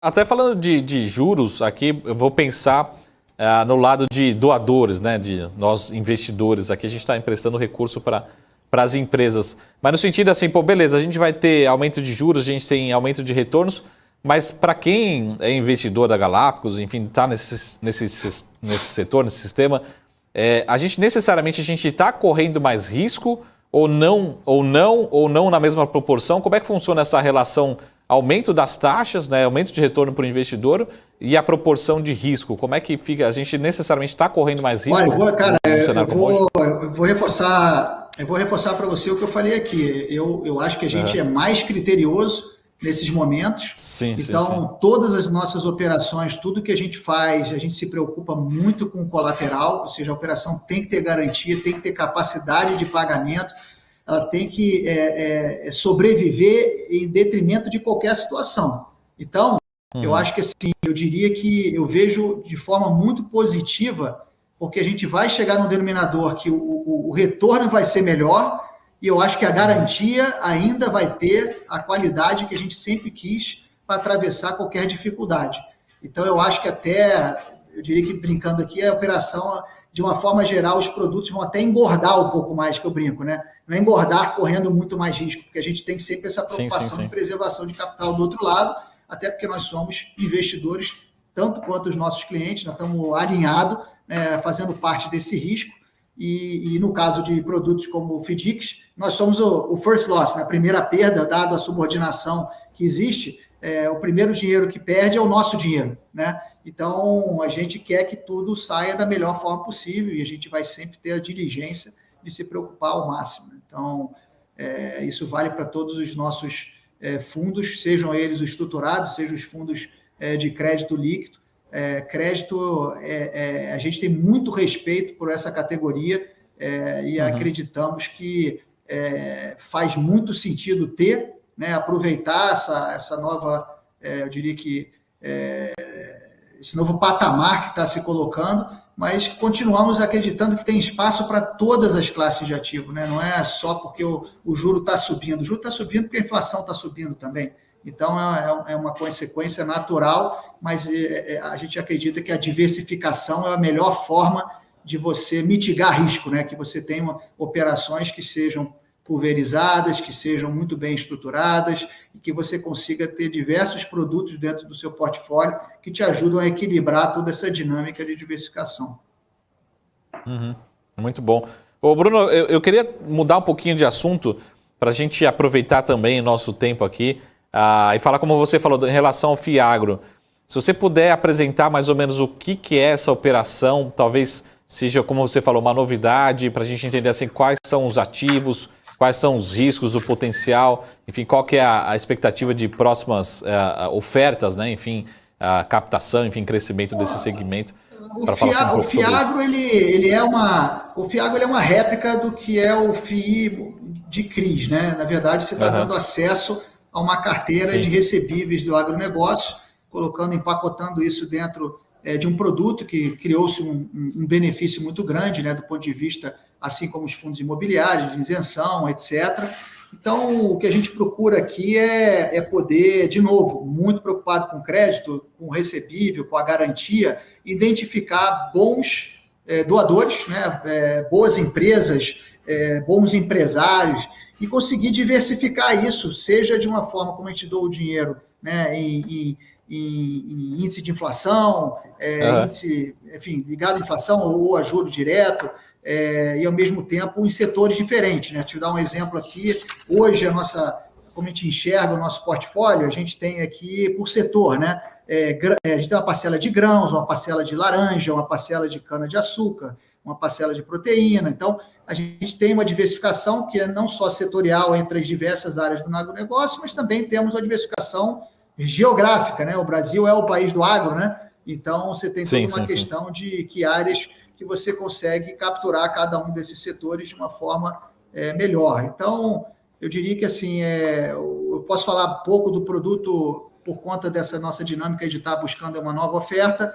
Até falando de juros, aqui eu vou pensar no lado de doadores, né? De nós investidores. Aqui a gente está emprestando recurso para as empresas. Mas no sentido assim, pô, beleza, a gente vai ter aumento de juros, a gente tem aumento de retornos, mas para quem é investidor da Galápagos, enfim, está nesse setor, nesse sistema, a gente necessariamente está correndo mais risco ou não na mesma proporção? Como é que funciona essa relação aumento das taxas, né, aumento de retorno para o investidor e a proporção de risco? Como é que fica? A gente necessariamente está correndo mais risco? Olha, cara, no cenário como hoje? eu vou reforçar para você o que eu falei aqui. Eu acho que a gente é mais criterioso nesses momentos. Sim, então, sim. Todas as nossas operações, tudo que a gente faz, a gente se preocupa muito com o colateral, ou seja, a operação tem que ter garantia, tem que ter capacidade de pagamento, ela tem que sobreviver em detrimento de qualquer situação. Então, eu acho que assim, eu diria que eu vejo de forma muito positiva, porque a gente vai chegar no denominador que o retorno vai ser melhor, e eu acho que a garantia ainda vai ter a qualidade que a gente sempre quis para atravessar qualquer dificuldade. Então, eu acho que eu diria que brincando aqui, a operação, de uma forma geral, os produtos vão até engordar um pouco mais, que eu brinco, né? Não é engordar correndo muito mais risco, porque a gente tem sempre essa preocupação de preservação de capital do outro lado, até porque nós somos investidores, tanto quanto os nossos clientes, nós estamos alinhados, fazendo parte desse risco. E no caso de produtos como o FDICs, nós somos o first loss, né? A primeira perda, dada a subordinação que existe, o primeiro dinheiro que perde é o nosso dinheiro, né? Então, a gente quer que tudo saia da melhor forma possível e a gente vai sempre ter a diligência de se preocupar ao máximo. Então, isso vale para todos os nossos fundos, sejam eles os estruturados, sejam os fundos de crédito líquido. Crédito, a gente tem muito respeito por essa categoria e acreditamos que faz muito sentido ter, né, aproveitar essa nova, eu diria que esse novo patamar que está se colocando, mas continuamos acreditando que tem espaço para todas as classes de ativo, né? Não é só porque o juro está subindo. O juro está subindo porque a inflação está subindo também. Então, é uma consequência natural, mas a gente acredita que a diversificação é a melhor forma de você mitigar risco, né? Que você tenha operações que sejam pulverizadas, que sejam muito bem estruturadas e que você consiga ter diversos produtos dentro do seu portfólio que te ajudam a equilibrar toda essa dinâmica de diversificação. Muito bom. Ô, Bruno, eu queria mudar um pouquinho de assunto para a gente aproveitar também o nosso tempo aqui e falar, como você falou, em relação ao Fiagro. Se você puder apresentar mais ou menos o que é essa operação, talvez seja, como você falou, uma novidade para a gente entender assim, quais são os ativos, quais são os riscos, o potencial, enfim, qual que é a expectativa de próximas ofertas, né? Enfim, a captação, enfim, crescimento desse segmento. O Fiagro ele é uma réplica do que é o FII de CRIs, né? Na verdade, você está dando acesso a uma carteira de recebíveis do agronegócio, empacotando isso dentro de um produto que criou-se um benefício muito grande, né, do ponto de vista, assim como os fundos imobiliários, de isenção, etc. Então, o que a gente procura aqui é poder, de novo, muito preocupado com o crédito, com o recebível, com a garantia, identificar bons doadores, né, boas empresas, bons empresários, e conseguir diversificar isso, seja de uma forma como a gente doa o dinheiro, né, em índice de inflação, índice, enfim, ligado à inflação ou a juro direto, e ao mesmo tempo em setores diferentes, né? Deixa eu dar um exemplo aqui. Hoje, como a gente enxerga o nosso portfólio, a gente tem aqui por setor, né? A gente tem uma parcela de grãos, uma parcela de laranja, uma parcela de cana-de-açúcar, uma parcela de proteína. Então, a gente tem uma diversificação que é não só setorial entre as diversas áreas do agronegócio, mas também temos uma diversificação geográfica, né? O Brasil é o país do agro, né? Então, você tem toda uma questão de que áreas que você consegue capturar cada um desses setores de uma forma melhor. Então, eu diria que assim, eu posso falar pouco do produto por conta dessa nossa dinâmica de estar buscando uma nova oferta,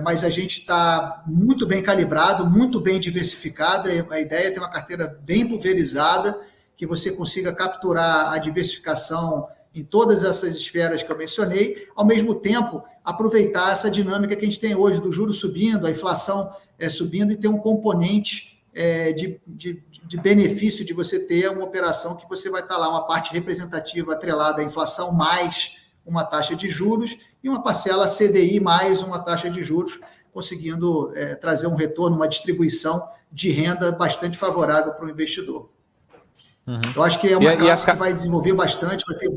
mas a gente está muito bem calibrado, muito bem diversificado. A ideia é ter uma carteira bem pulverizada, que você consiga capturar a diversificação em todas essas esferas que eu mencionei, ao mesmo tempo aproveitar essa dinâmica que a gente tem hoje do juros subindo, a inflação subindo e ter um componente de benefício de você ter uma operação que você vai estar lá, uma parte representativa atrelada à inflação mais uma taxa de juros e uma parcela CDI mais uma taxa de juros, conseguindo trazer um retorno, uma distribuição de renda bastante favorável para o investidor. Uhum. Eu acho que é uma classe que vai desenvolver bastante, vai ter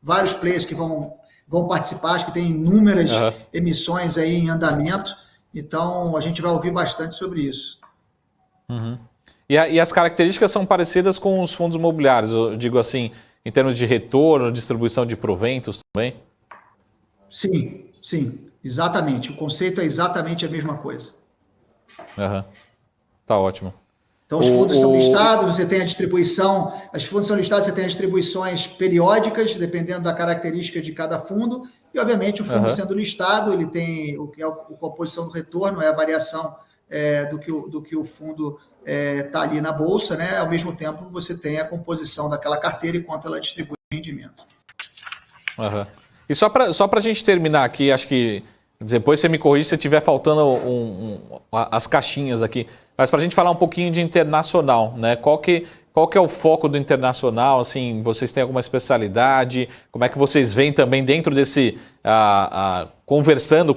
vários players que vão participar, acho que tem inúmeras emissões aí em andamento, então a gente vai ouvir bastante sobre isso. Uhum. E as características são parecidas com os fundos imobiliários, eu digo assim, em termos de retorno, distribuição de proventos também? Sim, exatamente. O conceito é exatamente a mesma coisa. Tá ótimo. Então, os fundos são listados, você tem a distribuição, os fundos são listados, você tem as distribuições periódicas, dependendo da característica de cada fundo, e, obviamente, o fundo sendo listado, ele tem o que é a composição do retorno, é a variação do que o fundo está ali na bolsa, né? Ao mesmo tempo, você tem a composição daquela carteira e quanto ela distribui rendimento. E só para a gente terminar aqui, acho que depois você me corrige se estiver faltando as caixinhas aqui, mas para a gente falar um pouquinho de internacional, né? Qual que é o foco do internacional? Assim, vocês têm alguma especialidade? Como é que vocês veem também dentro desse conversando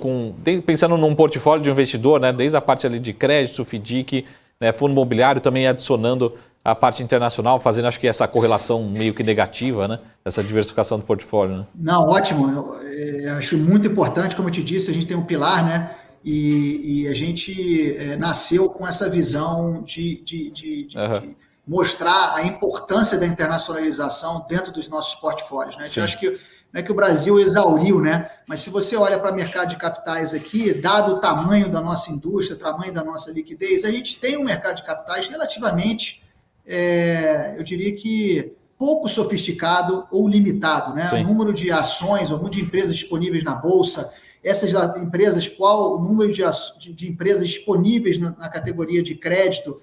pensando num portfólio de um investidor, né? Desde a parte ali de crédito, FDIC, né? Fundo imobiliário, também adicionando a parte internacional, fazendo acho que essa correlação meio que negativa, né? Essa diversificação do portfólio. Né? Não, ótimo. Eu acho muito importante, como eu te disse, a gente tem um pilar, né? E a gente nasceu com essa visão de mostrar a importância da internacionalização dentro dos nossos portfólios. Né? Eu acho que não é que o Brasil exauriu, né? Mas se você olha para o mercado de capitais aqui, dado o tamanho da nossa indústria, o tamanho da nossa liquidez, a gente tem um mercado de capitais relativamente, eu diria que pouco sofisticado ou limitado, né? O número de ações, o número de empresas disponíveis na Bolsa, essas empresas, qual o número de empresas disponíveis na categoria de crédito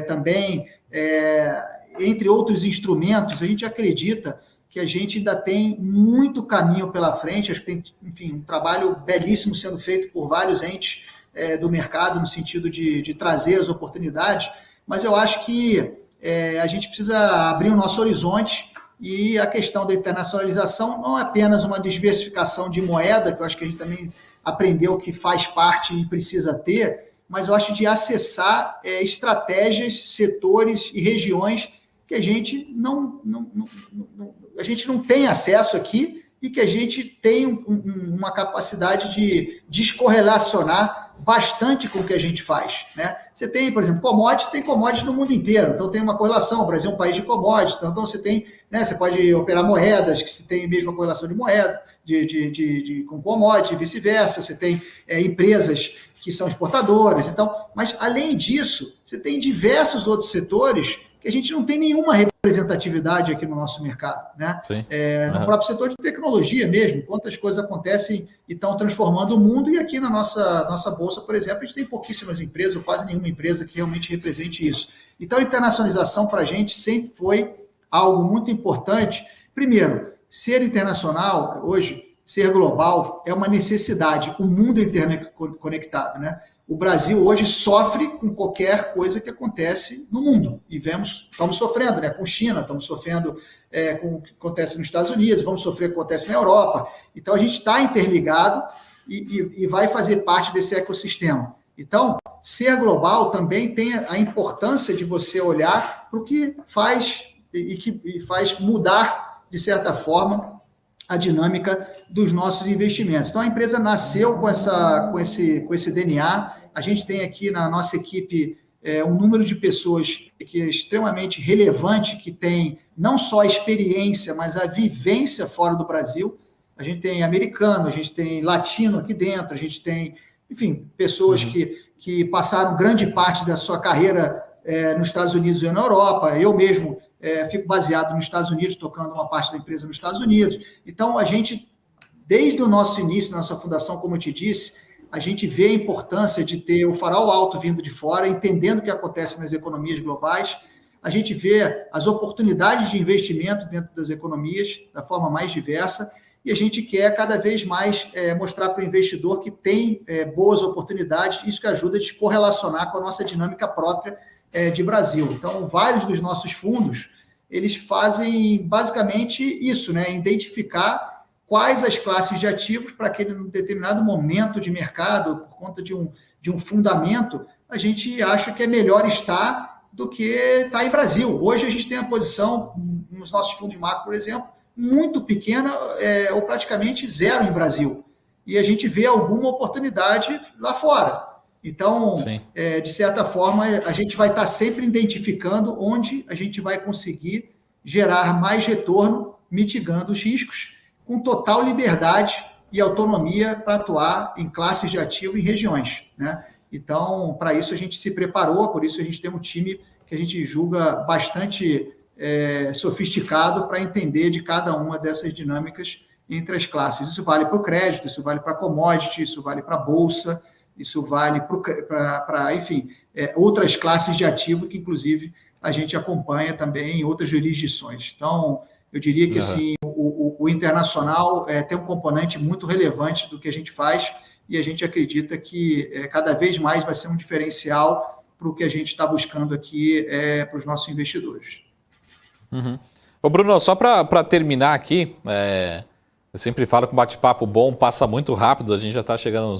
também, entre outros instrumentos, a gente acredita que a gente ainda tem muito caminho pela frente, acho que tem, enfim, um trabalho belíssimo sendo feito por vários entes do mercado, no sentido de trazer as oportunidades, mas eu acho que a gente precisa abrir o nosso horizonte e a questão da internacionalização não é apenas uma diversificação de moeda, que eu acho que a gente também aprendeu que faz parte e precisa ter, mas eu acho de acessar estratégias, setores e regiões que a gente não tem acesso aqui e que a gente tem uma capacidade de descorrelacionar bastante com o que a gente faz. Né? Você tem, por exemplo, tem commodities no mundo inteiro, então tem uma correlação, o Brasil é um país de commodities, então você tem, né, você pode operar moedas que se tem a mesma correlação de moeda, com commodities e vice-versa, você tem empresas que são exportadoras, então, mas além disso, você tem diversos outros setores que a gente não tem nenhuma representatividade aqui no nosso mercado. Né? No próprio setor de tecnologia mesmo, quantas coisas acontecem e estão transformando o mundo, e aqui na nossa bolsa, por exemplo, a gente tem pouquíssimas empresas, ou quase nenhuma empresa que realmente represente isso. Então, a internacionalização para a gente sempre foi algo muito importante. Primeiro, ser internacional, hoje, ser global, é uma necessidade. O mundo é interconectado, né? O Brasil hoje sofre com qualquer coisa que acontece no mundo. E estamos sofrendo, né? Com China, estamos sofrendo com o que acontece nos Estados Unidos, vamos sofrer com o que acontece na Europa. Então, a gente está interligado e vai fazer parte desse ecossistema. Então, ser global também tem a importância de você olhar para o que faz e faz mudar, de certa forma, a dinâmica dos nossos investimentos. Então, a empresa nasceu com esse DNA. A gente tem aqui na nossa equipe um número de pessoas que é extremamente relevante, que tem não só a experiência, mas a vivência fora do Brasil. A gente tem americano, a gente tem latino aqui dentro, a gente tem, enfim, pessoas que passaram grande parte da sua carreira nos Estados Unidos e na Europa. Eu mesmo fico baseado nos Estados Unidos, tocando uma parte da empresa nos Estados Unidos. Então, a gente, desde o nosso início, nossa fundação, como eu te disse, a gente vê a importância de ter o farol alto vindo de fora, entendendo o que acontece nas economias globais. a gente vê as oportunidades de investimento dentro das economias da forma mais diversa, e a gente quer cada vez mais mostrar para o investidor que tem boas oportunidades, isso que ajuda a descorrelacionar com a nossa dinâmica própria de Brasil. Então, vários dos nossos fundos, eles fazem basicamente isso, né? Identificar quais as classes de ativos para aquele determinado momento de mercado, por conta de um fundamento, a gente acha que é melhor estar do que estar em Brasil. Hoje a gente tem a posição, nos nossos fundos de macro, por exemplo, muito pequena ou praticamente zero em Brasil. E a gente vê alguma oportunidade lá fora. Então, de certa forma, a gente vai estar sempre identificando onde a gente vai conseguir gerar mais retorno, mitigando os riscos, com total liberdade e autonomia para atuar em classes de ativo e regiões, né? Então, para isso a gente se preparou, por isso a gente tem um time que a gente julga bastante sofisticado para entender de cada uma dessas dinâmicas entre as classes. Isso vale para o crédito, isso vale para a commodity, isso vale para a bolsa, isso vale para, enfim, outras classes de ativo que, inclusive, a gente acompanha também em outras jurisdições. Então, eu diria que assim, o internacional tem um componente muito relevante do que a gente faz e a gente acredita que cada vez mais vai ser um diferencial para o que a gente está buscando aqui para os nossos investidores. Uhum. Ô Bruno, só para terminar aqui, eu sempre falo que um bate-papo bom passa muito rápido, a gente já está chegando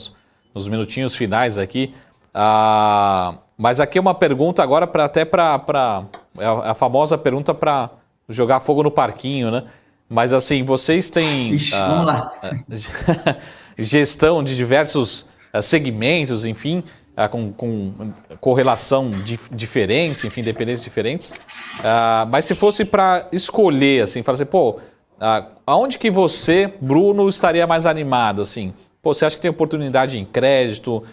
nos minutinhos finais aqui. Mas aqui é uma pergunta agora é a famosa pergunta para jogar fogo no parquinho, né? Mas assim, vocês têm vamos lá. Gestão de diversos segmentos, enfim, com correlação diferentes, enfim, dependências diferentes. Mas se fosse para escolher, assim, falar assim, pô, aonde que você, Bruno, estaria mais animado, assim? Pô, você acha que tem oportunidade em crédito,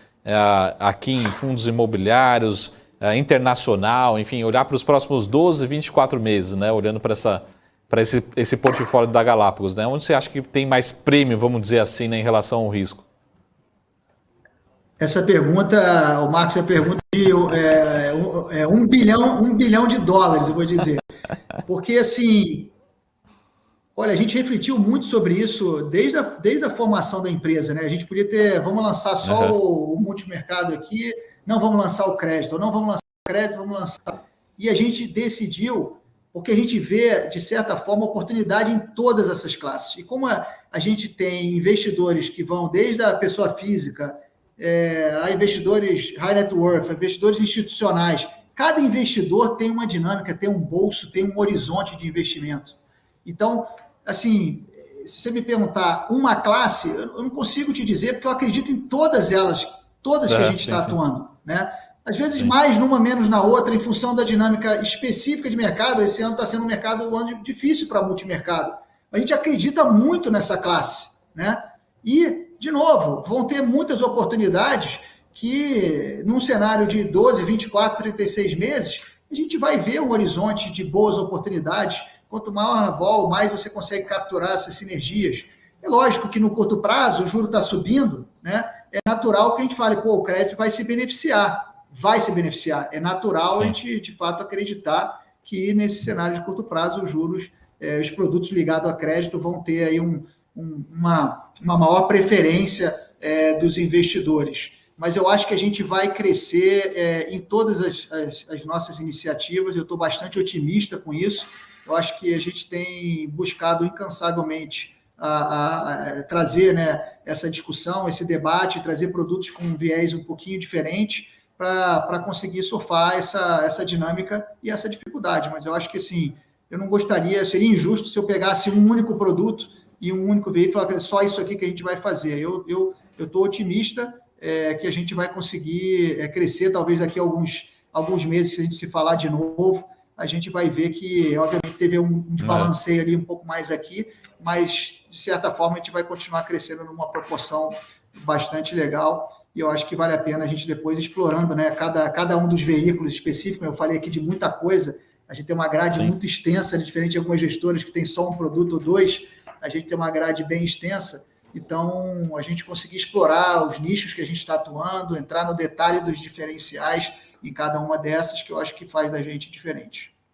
aqui em fundos imobiliários, internacional, enfim, olhar para os próximos 12, 24 meses, né? Olhando para esse portfólio da Galápagos, né? Onde você acha que tem mais prêmio, vamos dizer assim, né, em relação ao risco? Essa pergunta, o Marcos, é a pergunta de $1 bilhão de dólares, eu vou dizer. Porque, assim, olha, a gente refletiu muito sobre isso desde a formação da empresa, né? A gente podia vamos lançar só o multimercado aqui, não vamos lançar o crédito, ou não vamos lançar o crédito, vamos lançar. E a gente decidiu, porque a gente vê, de certa forma, oportunidade em todas essas classes. E como a gente tem investidores que vão desde a pessoa física, a investidores high net worth, a investidores institucionais, cada investidor tem uma dinâmica, tem um bolso, tem um horizonte de investimento. Então, assim, se você me perguntar uma classe, eu não consigo te dizer, porque eu acredito em todas elas, todas que a gente está atuando, né? Às vezes mais numa, menos na outra, em função da dinâmica específica de mercado. Esse ano está sendo um ano difícil para multimercado. A gente acredita muito nessa classe, né? E, de novo, vão ter muitas oportunidades que, num cenário de 12, 24, 36 meses, a gente vai ver um horizonte de boas oportunidades. Quanto maior a vol, mais você consegue capturar essas sinergias. É lógico que no curto prazo o juro está subindo, né? É natural que a gente fale, pô, o crédito vai se beneficiar. Vai se beneficiar. É natural a gente, de fato, acreditar que nesse cenário de curto prazo os juros, os produtos ligados a crédito vão ter aí uma maior preferência dos investidores. Mas eu acho que a gente vai crescer em todas as nossas iniciativas. Eu estou bastante otimista com isso. Eu acho que a gente tem buscado incansavelmente a trazer, né, essa discussão, esse debate, trazer produtos com um viés um pouquinho diferente para conseguir surfar essa dinâmica e essa dificuldade. Mas eu acho que, assim, eu não gostaria, seria injusto se eu pegasse um único produto e um único veículo, é só isso aqui que a gente vai fazer. Eu estou otimista que a gente vai conseguir crescer, talvez daqui a alguns meses, se a gente se falar de novo, a gente vai ver que, obviamente, teve um desbalanceio ali um pouco mais aqui, mas, de certa forma, a gente vai continuar crescendo numa proporção bastante legal, e eu acho que vale a pena a gente depois explorando, né, cada um dos veículos específicos. Eu falei aqui de muita coisa, a gente tem uma grade muito extensa, diferente de algumas gestoras que tem só um produto ou dois, a gente tem uma grade bem extensa, então a gente conseguir explorar os nichos que a gente está atuando, entrar no detalhe dos diferenciais em cada uma dessas, que eu acho que faz da gente diferente.